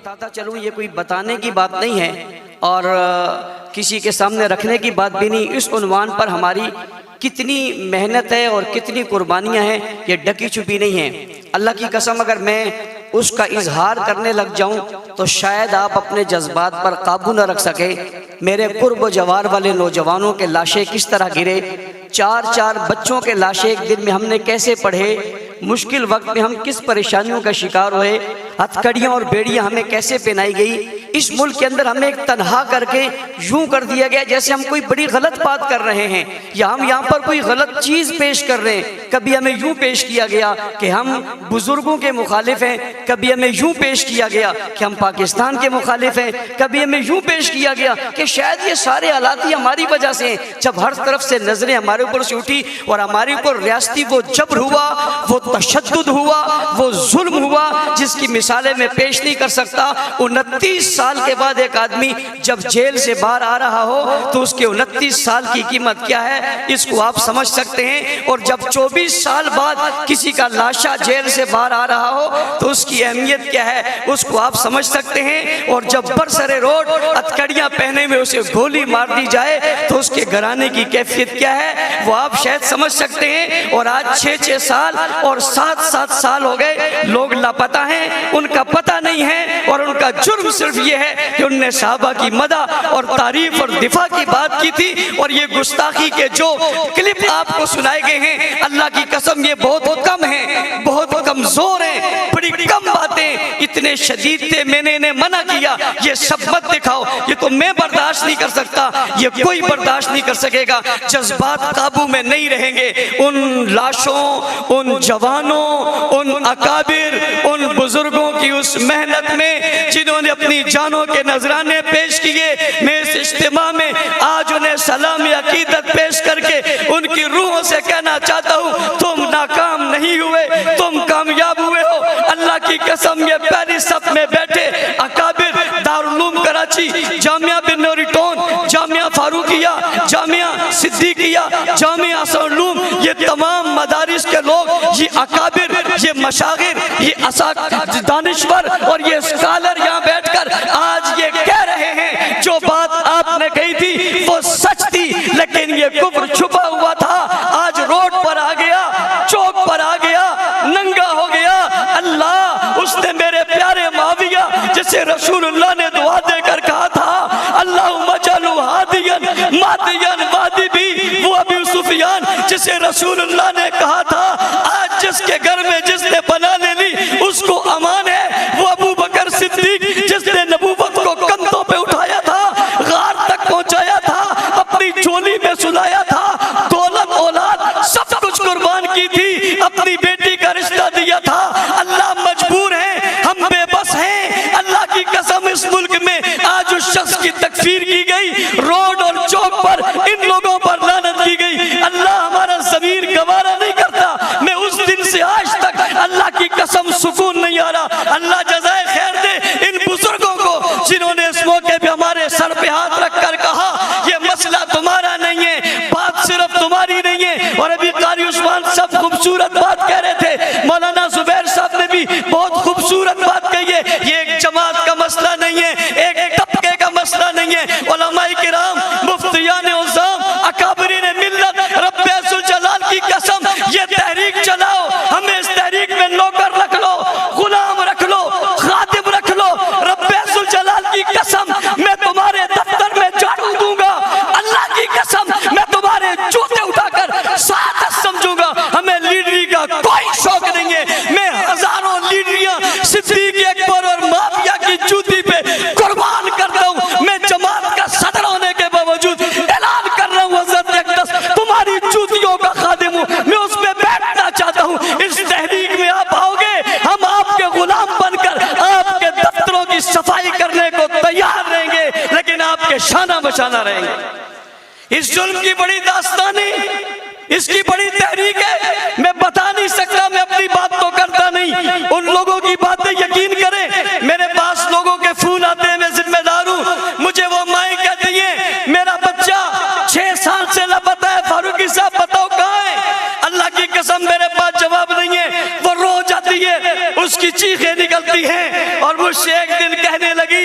بتاتا چلوں، یہ کوئی بتانے کی بات نہیں ہے اور کسی کے سامنے رکھنے کی بات بھی نہیں، اس عنوان پر ہماری کتنی محنت ہے اور کتنی قربانیاں ہیں یہ ڈکی چھپی نہیں ہیں۔ اللہ کی قسم اگر میں اس کا اظہار کرنے لگ جاؤں تو شاید آپ اپنے جذبات پر قابو نہ رکھ سکے۔ میرے قرب و جوار والے نوجوانوں کے لاشیں کس طرح گرے، 4 بچوں کے لاشیں ایک دن میں ہم نے کیسے پڑھے، مشکل وقت میں ہم کس پریشانیوں کا شکار ہوئے، ہتھکڑیاں اور بیڑیاں ہمیں کیسے پہنائی گئی، اس ملک کے اندر ہمیں ایک تنہا کر کے یوں کر دیا گیا جیسے ہم کوئی بڑی غلط بات کر رہے ہیں یا ہم یہاں پر کوئی غلط چیز پیش کر رہے ہیں۔ کبھی ہمیں یوں پیش کیا گیا کہ ہم بزرگوں کے مخالف ہیں، کبھی ہمیں یوں پیش کیا گیا کہ ہم پاکستان کے مخالف ہیں، کبھی ہمیں یوں پیش کیا گیا کہ شاید یہ سارے حالات ہی ہماری وجہ سے ہیں۔ جب ہر طرف سے نظریں ہمارے اوپر سے اٹھی اور ہمارے اوپر ریاستی وہ جبر ہوا، وہ تشدد ہوا، وہ ظلم ہوا جس کی مثالیں میں پیش نہیں کر سکتا۔ 29 سال کے بعد ایک آدمی جب جیل سے باہر آ رہا ہو تو اس کے 29 سال کی قیمت کیا ہے اس کو آپ سمجھ سکتے ہیں، اور جب 24 سال بعد کسی کا لاشا جیل سے باہر آ رہا ہو تو اس کی اہمیت کیا ہے اس کو آپ سمجھ سکتے ہیں، اور جب برسر روڈ ہتھکڑیاں پہنے میں اسے گولی مار دی جائے تو اس کے گھرانے کی کیفیت کیا ہے وہ آپ شاید سمجھ سکتے ہیں۔ اور آج 6 سال اور 7 سال ہو گئے، لوگ لاپتہ ہیں، ان کا پتہ نہیں ہے، اور ان کا جرم صرف یہ ہے کہ انہوں نے صحابہ کی مدح اور تعریف اور دفاع کی بات کی تھی، اور یہ گستاخی کے جو کلپ آپ کو سنائے گئے ہیں اللہ کی قسم یہ بہت کم ہیں، بہت کمزور ہیں، بڑی کم باتیں اتنے شدید تھے، میں نے انہیں منع کیا یہ سب مت دکھاؤ، یہ تو میں برداشت نہیں کر سکتا، یہ کوئی برداشت نہیں کر سکے گا۔ جذبات قابو میں نہیں رہیں گے، ان لاشوں، ان جوانوں، ان اکابر، ان بزرگوں کی اس محنت میں جنہوں نے اپنی جانوں کے نذرانے پیش کیے، میں اس اجتماع میں آج انہیں سلام عقیدت پیش کر کے ان کی روحوں سے کہنا چاہتا ہوں تم ناکام نہیں ہوئے، تم کامیاب ہوئے ہو۔ اللہ کی قسم یہ پہلی صف میں بیٹھے اکابر، دارالعلوم کراچی، جامعہ بن نوری ٹون، جامعہ فاروقیہ، جامعہ صدیقیہ، جامعہ حسن علوم، یہ تمام مدارس کے لوگ، یہ اکابر، یہ مشاغر، یہ دانشور اور یہ اسکالر یہاں بیٹھ کر آج یہ کہہ رہے ہیں جو بات آپ نے کہی تھی وہ سچ تھی، لیکن یہ کفر چھپا ہوا تھا، آج روڈ پر آ گیا، چوک پر آ گیا، ننگا ہو گیا۔ اللہ اس نے میرے پیارے معاویہ جسے رسول اللہ نے دعا دے کر کہا تھا اللہم اجعلہ ہادیا مہدیا مہدی بھی، وہ ابو سفیان جسے رسول اللہ نے کہا تھا آج جس کے گھر میں جس نے پناہ لے لی اس کو امان ہے، وہ ابو بکر صدیق جس نے نبوت کو کندھوں پہ اٹھایا تھا، غار تک پہنچایا تھا، اپنی چولی میں سلایا تھا، دولت اولاد سب کچھ قربان کی تھی، اپنی بیٹی کا رشتہ دیا تھا۔ اللہ مجبور ہے، ہم بے بس ہیں۔ اللہ کی قسم اس ملک میں آج اس شخص کی تکفیر کی گئی، روڈ اور چوک پر ان لوگوں پر لعنت کی گئی، اللہ ہمارا ضمیر گوارا نہیں کرتا۔ میں اس دن سے آج تک اللہ کی قسم سکون نہیں آ رہا۔ اللہ جزائے خیر دے ان بزرگوں کو جنہوں نے اس موقع پہ ہمارے سر پہ ہاتھ رکھ کر کہا یہ مسئلہ تمہارا نہیں ہے، بات صرف تمہاری نہیں ہے۔ اور ابھی قاری عثمان سب خوبصورت بات کہہ رہے تھے، مولانا زبیر صاحب نے بھی بہت خوبصورت بات کہی ہے، یہ ایک جماعت کا مسئلہ نہیں ہے، ایک طبقے کا مسئلہ نہیں ہے۔ علماء کرام، مفتیان عظام، اکابرین ملت، رب ذوالجلال کی قسم یہ تحریک چلاؤ، ہمیں اس تحریک میں نوکر رکھ لو، غلام رکھ لو، خادم رکھ لو، رب ذوالجلال کی قسم میں تمہارے دفتر میں جھاڑو دوں گا، اللہ کی قسم میں تمہارے جوتے اٹھا کر سعادت سمجھوں گا۔ ہمیں لیڈری کا کوئی شوق نہیں ہے، میں ہزاروں لیڈریاں صدیق اکبر اور معاویہ کی جوتی پہ قربان کرتا ہوں، میں جماعت کا صدر ہونے کے باوجود اعلان کر رہا ہوں حضرت اقدس تمہاری جوتیوں کا خادم ہوں، میں اس میں بیٹھنا چاہتا ہوں۔ اس تحریک میں آپ آؤ گے، ہم آپ کے غلام بن کر آپ کے دفتروں کی صفائی کرنے کو تیار رہیں گے، لیکن آپ کے شانہ بشانہ رہیں گے۔ اس ظلم کی بڑی داستانی، اس کی بڑی تحریک ہے، میں بتا نہیں سکتا، میں اپنی بات تو کرتا نہیں، ان لوگوں کی باتیں یقین کریں۔ میرے پاس لوگوں کے فون آتے ہیں، میں ذمہ دار ہوں، مجھے وہ مائیں کہتی ہیں میرا بچہ 6 سال سے لاپتہ ہے، فاروقی صاحب بتاؤ کہاں ہے؟ اللہ کی قسم میرے پاس جواب نہیں ہے، وہ رو جاتی ہے، اس کی چیخیں نکلتی ہیں اور مجھ سے ایک دن کہنے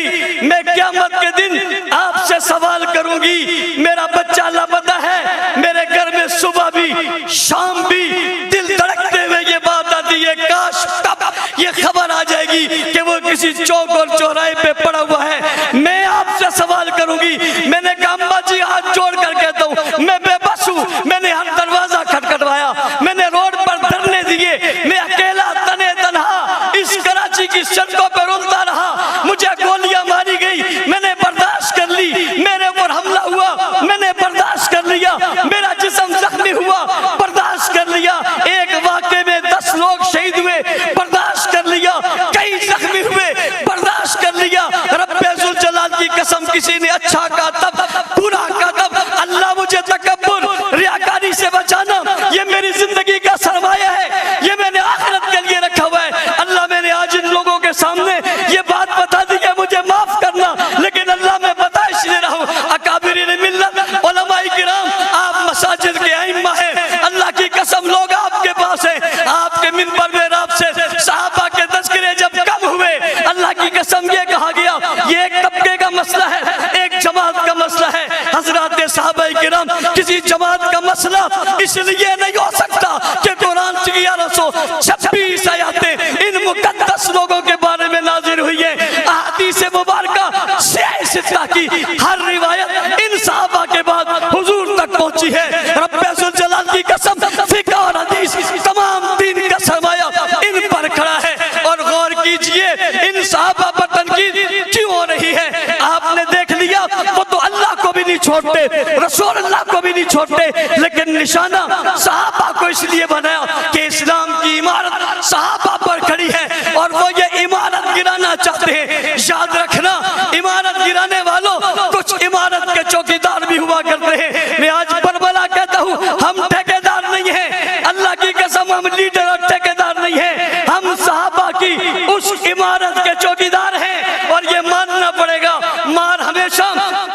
زندگی میں قیامت کے دن آپ سے سوال کروں گی، میرا بچہ لاپتہ ہے، میرے گھر میں صبح بھی شام بھی دل دھڑکتے ہوئے یہ بات آتی ہے، کاش تب یہ خبر آ جائے گی کہ وہ کسی چوک اور چوراہے پہ پڑا ہوا ہے۔ میں آپ سے سوال کروں گی۔ میں نے کہا اماں جی ہاتھ جوڑ کر کہتا ہوں میں بے بس ہوں، میں نے ہر دروازہ کھٹکھٹوایا، میں نے روڈ پر دھرنے دیے، میں اکیلا تنے تنہا اس کراچی کی سڑکوں پر رولتا رہا، مجھے گولیاں ماری گئی، میں نے برداشت کر لی، میرے اوپر حملہ ہوا، میں نے برداشت کر لیا، میرا جسم زخمی ہوا، برداشت کر لیا، ایک واقعے میں 10 لوگ شہید ہوئے، برداشت کر لیا، کئی زخمی ہوئے، برداشت کر لیا۔ رب ذوالجلال کی قسم کسی نے اچھا کہا تب، برا کہا تب، اللہ مجھے تکبر ریاکاری سے بچانا، یہ میری زندگی کا سرمایہ ہے، یہ میں نے آخرت کے لیے رکھا ہوا ہے۔ اللہ میں نے آج ان لوگوں کے سامنے یہ بات بتا دی کہ مجھے معاف کرنا، لیکن اللہ میں بتا اس لیے رہا ہوں، اکابرین ملت علماء کرام آپ مساجد کے ائمہ ہیں، اللہ کی قسم لوگ آپ کے پاس ہیں، آپ کے منبر میں آپ سے صحابہ کے تذکرے جب کم ہوئے، اللہ کی قسم یہ کہا گیا یہ ایک طبقے کا مسئلہ ہے، ایک جماعت کا مسئلہ ہے۔ حضرات صحابہ کرام کسی جماعت کا مسئلہ اس لیے نہیں ہو سکتا کہ قرآن کی 1126 آیاتیں ان مقدس لوگوں کے بارے میں نازل ہوئی ہیں، احادیث مبارکہ سیاہ ستہ کی ہر روایت ان صحابہ کے بعد حضور تک پہنچی ہے۔ رب ذوالجلال کی قسم فقہ اور حدیث تمام دین کا سرمایہ ان پر کھڑا ہے۔ اور غور کیجئے ان صحابہ پر تنقید کیوں ہو رہی ہے؟ آپ نے دیکھ لیا وہ تو اللہ کو بھی نہیں چھوڑتے، رسول اللہ کو بھی نہیں چھوڑتے، لیکن نشانہ صحابہ کو اس لیے بنایا کہ اسلام کی عمارت صحابہ پر کھڑی ہے اور وہ یہ عمارت گرانا چاہتے ہیں۔ یاد رکھنا عمارت گرانے والوں کچھ عمارت کے چوکیدار بھی ہوا کرتے ہیں۔ میں آج بربلا کہتا ہوں ہم ٹھیکیدار نہیں ہیں، اللہ کی قسم ہم لیڈر اور ٹھیکیدار نہیں ہیں، ہم صحابہ کی اس عمارت کے چوکیدار ہیں۔ اور یہ ماننا پڑے گا مار ہمیشہ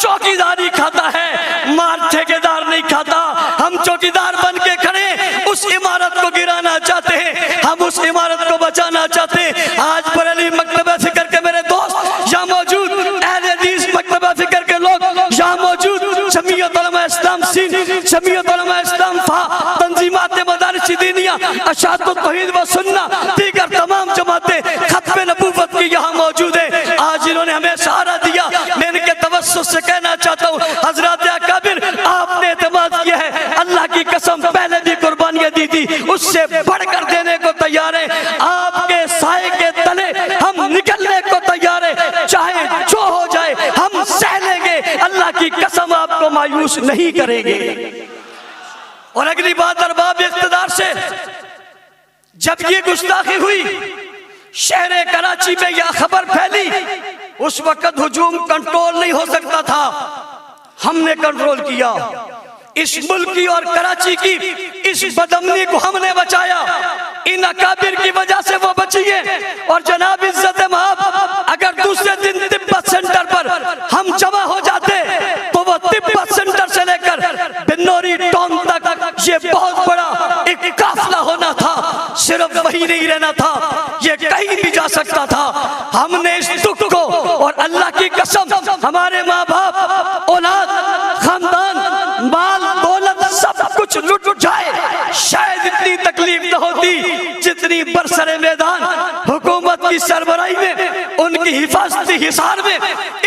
چوکیداری کھاتا ہے، مار ٹھیکیدار نہیں کھاتا۔ ہم چوکیدار بن کے کھڑے اس عمارت کو گرانا چاہتے ہیں، ہم اس عمارت کو بچانا چاہتے ہیں۔ آج بریلی مکتبہ فکر کے میرے دوست یہاں موجود، اہل حدیث مکتبہ فکر کے لوگ یہاں موجود، جمعیت علماء اسلام سندھ، جمعیت علماء اسلام فا، تنظیمات مدارس دینیہ، اشاعت التوحید و سنہ، دیگر تمام جماعتیں ختم نبوت کی یہاں موجود ہیں۔ آج انہوں نے ہمیں سہارا دیا، میں ان کے توسط سے کہنا چاہتا ہوں حضرات اکابر آپ نے اعتماد کیا ہے، اللہ کی قسم پہلے بھی قربانیاں دی تھی، اس سے بڑھ کر دینے کو تیار ہیں۔ آپ کے سائے کے تلے ہم نکلنے کو تیار ہیں، چاہے جو ہو جائے ہم سہ لیں گے، اللہ کی قسم آپ کو مایوس نہیں کریں گے۔ اور اگلی بات ارباب اقتدار سے، جب یہ گستاخی ہوئی شہر کراچی میں یہ خبر پھیلی، اس وقت ہجوم کنٹرول نہیں ہو سکتا تھا، ہم نے کنٹرول کیا، اس ملک کی اور کراچی کی اس بدامنی کو ہم نے بچایا، ان اکابر کی وجہ سے وہ بچی ہے۔ اور جناب عزت مآب اگر دوسرے دن تبت سینٹر پر ہم جمع ہو جاتے تو وہ تبت سینٹر سے لے کر بنوری ٹاؤن تک یہ بہت بڑا ایک قافلہ ہونا تھا، صرف وہی نہیں رہنا تھا، یہ کہیں بھی جا سکتا تھا۔ ہم نے اس دکھ کو، اور اللہ کی قسم ہمارے ماں باپ، اولاد، خاندان، مال، دولت سب کچھ لٹ جائے شاید اتنی تکلیف نہ ہوتی جتنی برسر میدان حکومت کی سربراہی میں، ان کی حفاظتی حصار میں،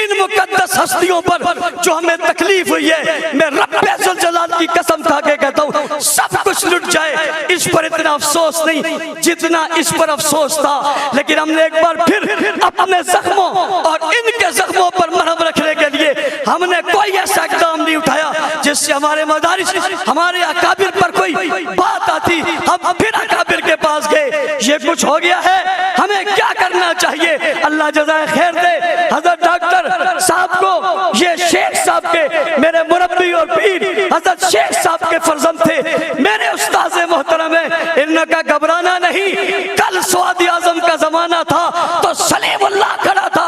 ان مقدس ہستیوں پر جو ہمیں تکلیف ہوئی ہے۔ میں رب ذوالجلال کی قسم کھا کے کہتا ہوں سب کچھ لٹ جائے، اس پر اتنا افسوس نہیں جتنا اس پر افسوس تھا، لیکن ہم نے ایک بار پھر اپنے زخموں اور ان کے زخموں پر مرہم رکھنے کے لیے ہم نے کوئی ایسا اقدام نہیں اٹھایا جس سے ہمارے مدارس، ہمارے اکابر پر کوئی بات آتی۔ ہم پھر اکابر کے پاس گئے، یہ کچھ ہو گیا ہے، ہمیں کیا کرنا چاہیے؟ اللہ جزائے خیر دے حضرت ڈاکٹر صاحب کو، یہ شیخ صاحب کے میرے مربی اور پیر حضرت شیخ صاحب کے فرزند تھے، میرے استاذ محترم ہیں، ان کا گھبرانا نہیں۔ کل سواد اعظم کا زمانہ تھا تو سلیم اللہ کھڑا تھا،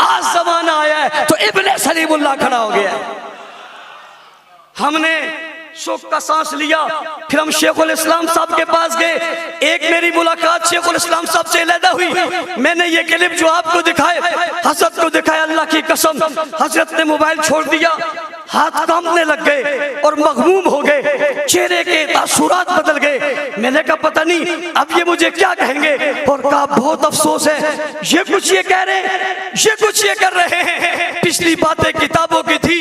آج زمانہ آیا ہے تو ابن سلیم اللہ کھڑا ہو گیا۔ ہم نے سکھ کا سانس لیا، پھر ہم شیخ الاسلام صاحب کے پاس گئے، ایک میری ملاقات شیخ الاسلام صاحب سے علیحدہ ہوئی، میں نے یہ کلپ جو آپ کو دکھائے حضرت کو دکھایا، اللہ کی قسم حضرت نے موبائل چھوڑ دیا، ہاتھ کانپنے لگ گئے اور مغموم ہو گئے، چہرے کے تاثرات بدل گئے۔ میں نے کہا پتہ نہیں اب یہ مجھے کیا کہیں گے، اور کہا بہت افسوس ہے، یہ کچھ یہ کہہ رہے ہیں، یہ کچھ یہ کر رہے ہیں، پچھلی باتیں کتابوں کی تھی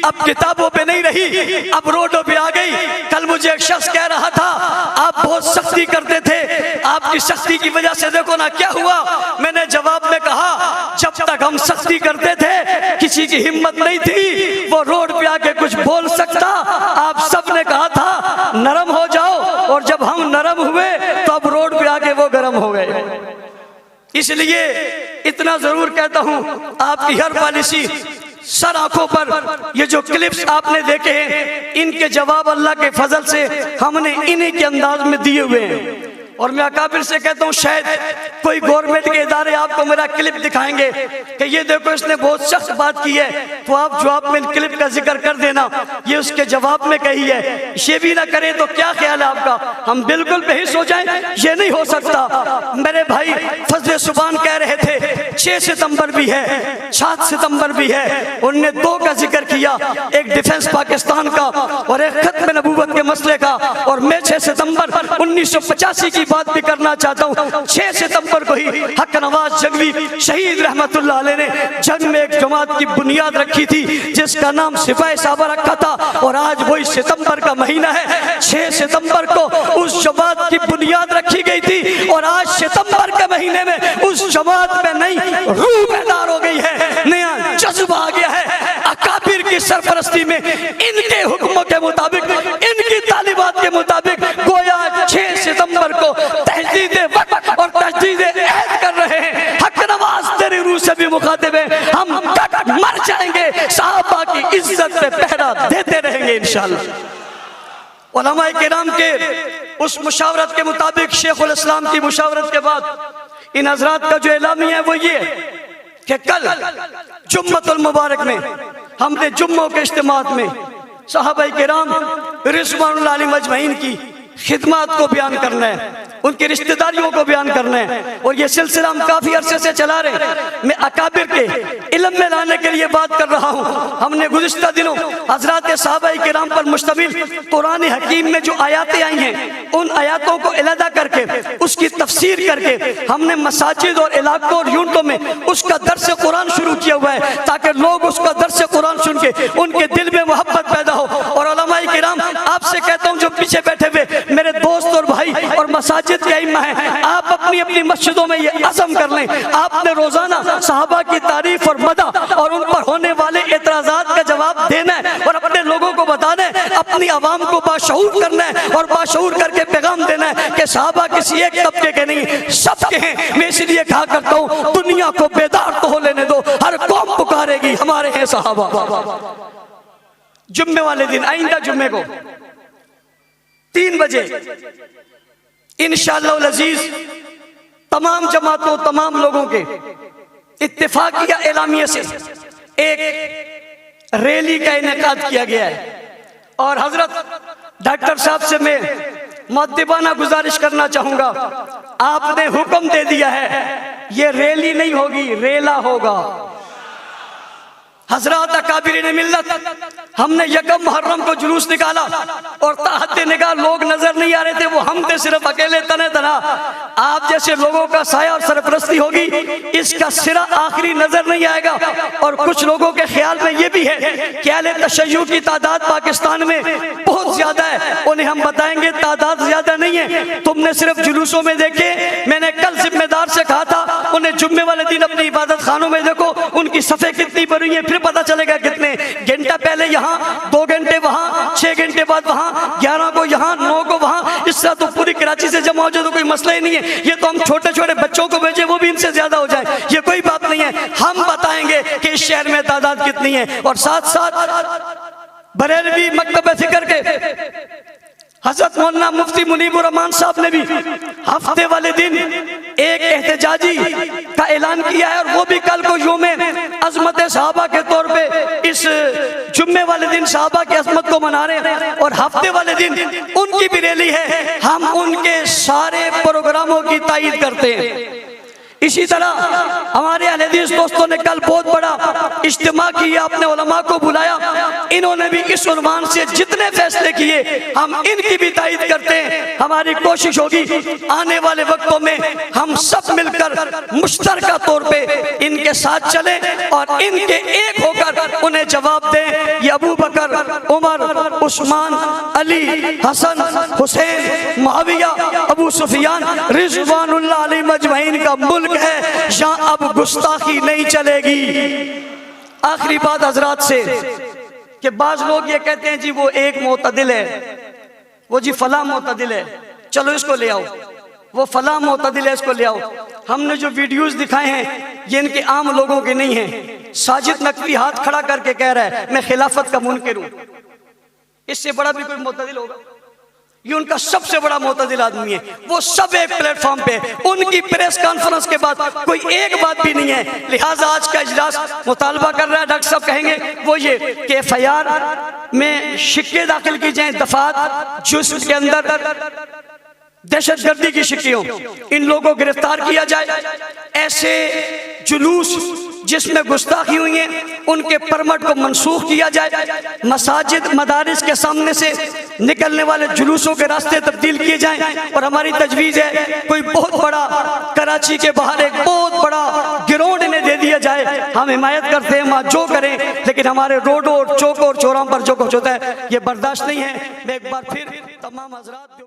اب کتابوں پہ نہیں رہی، اب روڈوں پہ آ گئی۔ کل مجھے ایک شخص کہہ رہا تھا آپ بہت سختی کرتے تھے، آپ کی سختی کی وجہ سے دیکھو نا کیا ہوا۔ میں نے جواب میں کہا جب تک ہم سختی کرتے تھے کسی کی ہمت نہیں تھی وہ روڈ پہ آ کے کچھ بول سکتا، آپ سب نے کہا تھا نرم ہو جاؤ، اور جب ہم نرم ہوئے تو اب روڈ پہ آ کے وہ گرم ہو گئے۔ اس لیے اتنا ضرور کہتا ہوں آپ کی ہر پالیسی سر آنکھوں پر، یہ جو کلپس آپ نے دیکھے ہیں ان کے جواب اللہ کے فضل سے ہم نے انہی کے انداز میں دیے ہوئے ہیں۔ اور میں اکابر سے کہتا ہوں شاید کوئی گورنمنٹ کے ادارے آپ کو میرا کلپ دکھائیں گے کہ یہ دیکھو اس نے بہت سخت بات کی ہے، تو آپ جواب میں کلپ کا ذکر کر دینا یہ اس کے جواب میں کہی ہے، یہ بھی نہ کرے تو کیا خیال ہے آپ کا؟ ہم بالکل بحث ہو جائیں؟ یہ نہیں ہو سکتا۔ میرے بھائی فضل سبحان کہہ رہے تھے 6 ستمبر بھی ہے 7 ستمبر بھی ہے، انہوں نے 2 کا ذکر کیا، ایک ڈیفنس پاکستان کا اور ایک ختم نبوت کے مسئلے کا، اور میں 6 ستمبر 1985 کی بات بھی کرنا چاہتا ہوں۔ 6 ستمبر کو ہی حق نواز جنگوی شہید رحمت اللہ علیہ نے جنگ میں ایک جماعت کی بنیاد رکھی تھی جس کا نام سپاہ صحابہ رکھا تھا، اور آج وہی ستمبر کا مہینہ ہے۔ 6 ستمبر کو اس جماعت کی بنیاد رکھی گئی تھی، اور آج ستمبر کے مہینے میں اس جماعت میں نئی روح بیدار ہو گئی ہے، نیا جذبہ آ گیا ہے۔ اکابر کی سرپرستی میں ان کے حکموں کے مطابق، ان کی تعلیمات کے مطابق گویا 6 ستمبر کو تجدید وقت اور تجدید عہد کر رہے ہیں۔ حق نواز تیری روح سے بھی مخاطب ہے، ہم تک مر جائیں گے صحابہ کی عزت پہ پہرا دیتے رہیں گے انشاءاللہ۔ علماء کرام کے اس مشاورت کے مطابق شیخ الاسلام کی مشاورت کے بعد ان حضرات کا جو اعلامیہ ہے وہ یہ کہ کل جمعۃ المبارک میں ہم نے جمعوں کے اجتماعات میں صحابہ کرام رضوان اللہ علیہم اجمعین کی خدمات کو بیان کرنا ہے، ان کی رشتہ داریوں کو بیان کرنا ہے، اور یہ سلسلہ ہم کافی عرصے سے چلا رہے ہیں۔ میں اکابر کے علم میں لانے کے لیے بات کر رہا ہوں۔ ہم نے گزشتہ دنوں حضرات صحابہ کرام پر مشتمل قرآن حکیم میں جو آیاتیں آئی ہیں ان آیاتوں کو علیحدہ کر کے اس کی تفسیر کر کے ہم نے مساجد اور علاقوں اور یونٹوں میں اس کا درس قرآن شروع کیا ہوا ہے، تاکہ لوگ اس کا درس قرآن سن کے ان کے دل میں محبت پیدا ہو۔ اور علماء کرام آپ سے کہتا ہوں جو پیچھے بیٹھے ہوئے میرے دوست اور بھائی اور مساجد کے ائمہ ہیں، آپ اپنی اپنی مسجدوں میں یہ عزم کر لیں، آپ نے روزانہ صحابہ کی تعریف اور مدح اور ان پر ہونے والے اعتراضات کا جواب دینا ہے، اور اپنے لوگوں کو بتانا ہے، اپنی عوام کو باشعور کرنا ہے، اور باشعور کر کے پیغام دینا ہے کہ صحابہ کسی ایک طبقے کے نہیں سب کے ہیں۔ میں اس لیے کہا کرتا ہوں دنیا کو بیدار تو ہو لینے دو، ہر قوم پکارے گی ہمارے ہیں صحابہ۔ جمعے والے دن آئندہ جمعے کو 3 بجے انشاءاللہ العزیز تمام جماعتوں تمام لوگوں کے اتفاقیہ اعلامیہ سے ایک ریلی کا انعقاد کیا گیا ہے، اور حضرت ڈاکٹر صاحب سے میں مؤدبانہ گزارش کرنا چاہوں گا، آپ نے حکم دے دیا ہے یہ ریلی نہیں ہوگی ریلا ہوگا۔ حضرات اکابرین ملت، ہم نے یکم محرم کو جلوس نکالا اور تحت نگاہ لوگ نظر نہیں آ رہے تھے، وہ ہم تھے صرف اکیلے تنہ تنہا۔ آپ جیسے لوگوں کا سایہ اور سرپرستی ہوگی اس کا سرا آخری نظر نہیں آئے گا۔ اور کچھ لوگوں کے خیال میں یہ بھی ہے کہ اہل تشیع کی تعداد پاکستان میں بہت زیادہ ہے، انہیں ہم بتائیں گے تعداد زیادہ نہیں ہے، تم نے صرف جلوسوں میں دیکھے۔ میں نے کل ذمہ دار سے کہا تھا انہیں جمعے والے دن اپنی عبادت خانوں میں دیکھو، ان کی صفیں کتنی بھری ہیں، پھر پتہ چلے گا کتنے گھنٹہ پہلے یہاں، 2 گھنٹے وہاں، 6 گھنٹے بعد وہاں، 11 کو یہاں، 9 کو وہاں۔ اس طرح تو پوری کراچی سے جمع ہو جائے تو کوئی مسئلہ ہی نہیں ہے، یہ تو ہم چھوٹے چھوٹے بچوں کو بھیجیں وہ بھی ان سے زیادہ ہو جائے، یہ کوئی بات نہیں ہے۔ ہم بتائیں گے کہ اس شہر میں تعداد کتنی ہے۔ اور ساتھ ساتھ بریلوی مکتب فکر کے حضرت مولانا مفتی منیب الرحمان صاحب نے بھی ہفتے والے دن ایک احتجاجی کا اعلان کیا ہے، اور وہ بھی کل کو یوم عظمت صحابہ کے طور پہ اس جمعے والے دن صحابہ کی عظمت کو منا رہے ہیں، اور ہفتے والے دن ان کی بھی ریلی ہے۔ ہم ان کے سارے پروگراموں کی تائید کرتے ہیں۔ اسی طرح ہمارے اہل حدیث دوستوں نے کل بہت بڑا اجتماع کیا، اپنے علماء کو بلایا، انہوں نے بھی اس عنوان سے جتنے فیصلے کیے ہم ان کی بھی تائید کرتے ہیں۔ ہماری کوشش ہوگی آنے والے وقتوں میں ہم سب مل کر مشترکہ طور پہ ان کے ساتھ چلیں اور ان کے ایک ہو کر انہیں جواب دیں۔ یہ ابو بکر، عمر، عثمان، علی، حسن، حسین، معاویہ، ابو سفیان رضوان اللہ علیہم اجمعین کا ملک ہے، یہاں اب گستاخی نہیں چلے گی۔ آخری بات حضرات سے کہ بعض لوگ یہ کہتے ہیں جی وہ ایک معتدل ہے، وہ جی فلاں معتدل ہے، چلو اس کو لے آؤ، وہ فلاں معتدل ہے اس کو لے آؤ۔ ہم نے جو ویڈیوز دکھائے ہیں یہ ان کے عام لوگوں کے نہیں ہیں۔ ساجد نقوی ہاتھ کھڑا کر کے کہہ رہا ہے میں خلافت کا منکر ہوں، اس سے بڑا بھی کوئی معتدل ہوگا؟ یہ ان کا سب سے بڑا معتدل آدمی ہے، وہ سب ایک پلیٹ فارم پہ، ان کی پریس کانفرنس کے بعد کوئی ایک بات بھی نہیں ہے۔ لہٰذا آج کا اجلاس مطالبہ کر رہا ہے، ڈاکٹر صاحب کہیں گے وہ یہ کہ FIR میں شکے داخل کی جائیں، دفعات جو اس کے اندر دہشت گردی کی شکیں ہوں، ان لوگوں کو گرفتار کیا جائے، ایسے جلوس جس میں گستاخی ہوئی ہیں ان کے پرمٹ کو منسوخ کیا جائے، مساجد مدارس کے سامنے سے نکلنے والے جلوسوں کے راستے تبدیل کیے جائیں، اور ہماری تجویز ہے کوئی بہت بڑا کراچی کے باہر ایک بہت بڑا گراؤنڈ انہیں دے دیا جائے۔ ہم حمایت کرتے ہیں وہاں جو کریں، لیکن ہمارے روڈوں اور چوکوں اور چوراہوں پر جو کچھ ہوتا ہے یہ برداشت نہیں ہے۔ میں ایک بار پھر تمام حضرات